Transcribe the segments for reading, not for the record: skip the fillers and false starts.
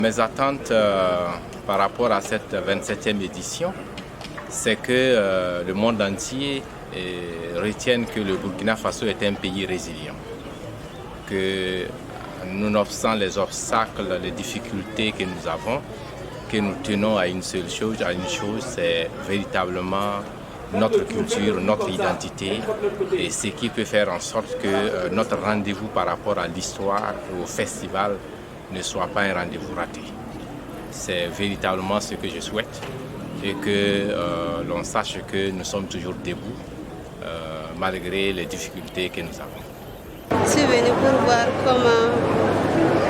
Mes attentes par rapport à cette 27e édition, c'est que le monde entier retienne que le Burkina Faso est un pays résilient, que nonobstant les obstacles, les difficultés que nous avons, que nous tenons à une seule chose, c'est véritablement notre culture, notre identité et ce qui peut faire en sorte que notre rendez-vous par rapport à l'histoire, au festival, ne soit pas un rendez-vous raté. C'est véritablement ce que je souhaite et que l'on sache que nous sommes toujours debout malgré les difficultés que nous avons. Je suis venue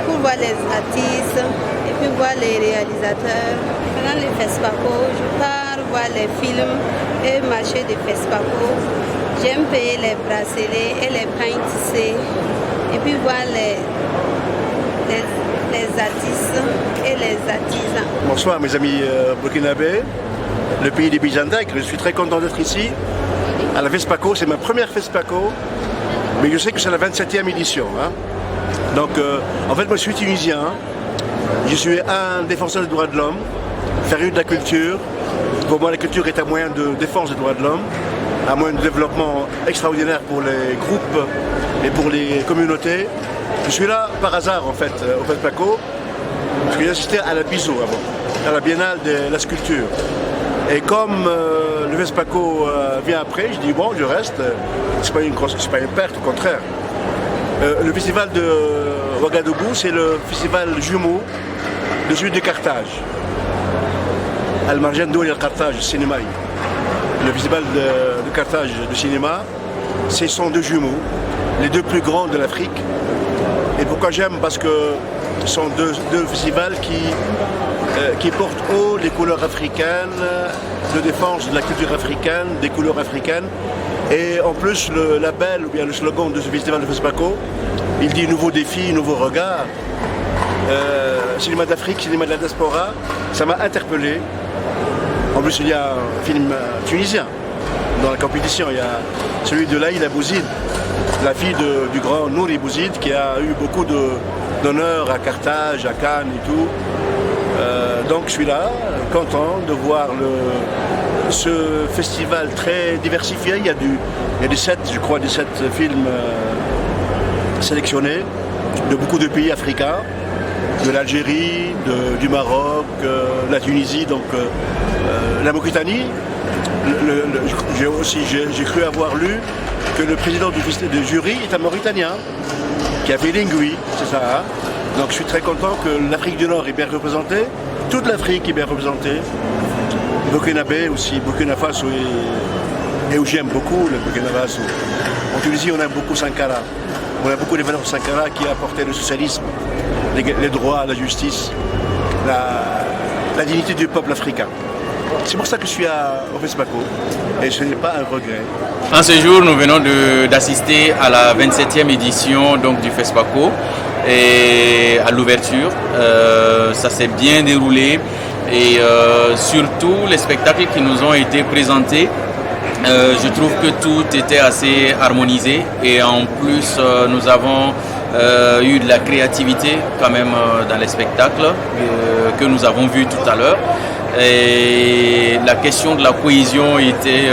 pour voir les artistes et puis voir les réalisateurs. Pendant les FESPACO, je pars voir les films et marcher des FESPACO. J'aime payer les bracelets et les pains tissés et puis voir les artistes et les artisans. Bonsoir mes amis burkinabés, le pays des Byzantins. Je suis très content d'être ici à la FESPACO. C'est ma première FESPACO, mais je sais que c'est la 27e édition. Donc en fait moi je suis tunisien, je suis un défenseur des droits de l'homme, féru de la culture. Pour moi la culture est un moyen de défense des droits de l'homme, un moyen de développement extraordinaire pour les groupes et pour les communautés. Je suis là par hasard en fait au FESPACO, parce que j'ai assisté à la BISO avant, à la Biennale de la sculpture. Et comme le FESPACO vient après, je dis bon je reste, c'est pas une perte, au contraire. Le festival de Ouagadougou, c'est le festival jumeau de celui de Carthage. Al-Marjan et Carthage, cinéma. Le festival de Carthage de cinéma, ce sont deux jumeaux, les deux plus grands de l'Afrique. Et pourquoi j'aime? Parce que ce sont deux festivals qui portent haut les couleurs africaines, de défense de la culture africaine, des couleurs africaines. Et en plus, le label ou bien le slogan de ce festival de FESPACO, il dit nouveau défi, nouveau regard. Cinéma d'Afrique, cinéma de la diaspora, ça m'a interpellé. En plus, il y a un film tunisien dans la compétition. Il y a celui de Laïla Bouzid, la fille du grand Nouri Bouzid, qui a eu beaucoup d'honneur à Carthage, à Cannes et tout. Donc je suis là, content de voir ce festival très diversifié. Il y a des 7 films sélectionnés de beaucoup de pays africains, de l'Algérie, du Maroc, la Tunisie, donc la Mauritanie. J'ai cru avoir lu que le président du jury est un Mauritanien qui a fait Lingui, c'est ça. Donc je suis très content que l'Afrique du Nord est bien représentée, toute l'Afrique est bien représentée, Burkinabé aussi, Burkina Faso et où j'aime beaucoup le Burkina Faso. En Tunisie on aime beaucoup Sankara, on a beaucoup de valeurs de Sankara qui a apporté le socialisme, les droits, la justice, la dignité du peuple africain. C'est pour ça que je suis au FESPACO et ce n'est pas un regret. En ce jour, nous venons d'assister à la 27e édition donc, du FESPACO et à l'ouverture. Ça s'est bien déroulé et surtout les spectacles qui nous ont été présentés, je trouve que tout était assez harmonisé et en plus nous avons eu de la créativité quand même dans les spectacles que nous avons vus tout à l'heure. Et la question de la cohésion était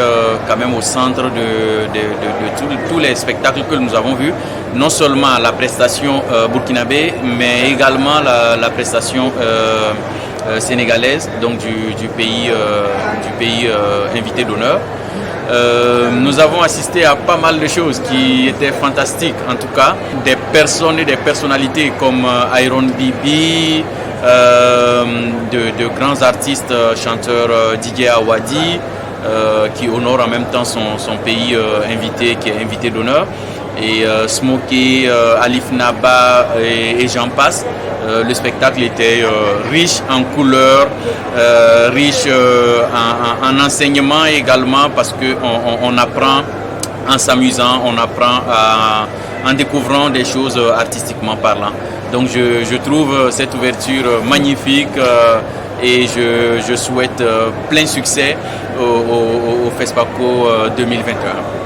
quand même au centre de tous les spectacles que nous avons vus, non seulement la prestation burkinabé, mais également la prestation sénégalaise, donc du pays invité d'honneur. Nous avons assisté à pas mal de choses qui étaient fantastiques, en tout cas, des personnes et des personnalités comme Iron Bibi, de grands artistes, chanteurs Didier Awadi, qui honore en même temps son pays invité, qui est invité d'honneur, et Smokey, Alif Naba et j'en passe. Le spectacle était riche en couleurs, riche en enseignement également, parce qu'on apprend en s'amusant, on apprend en découvrant des choses artistiquement parlant. Donc je trouve cette ouverture magnifique et je souhaite plein succès au FESPACO 2021.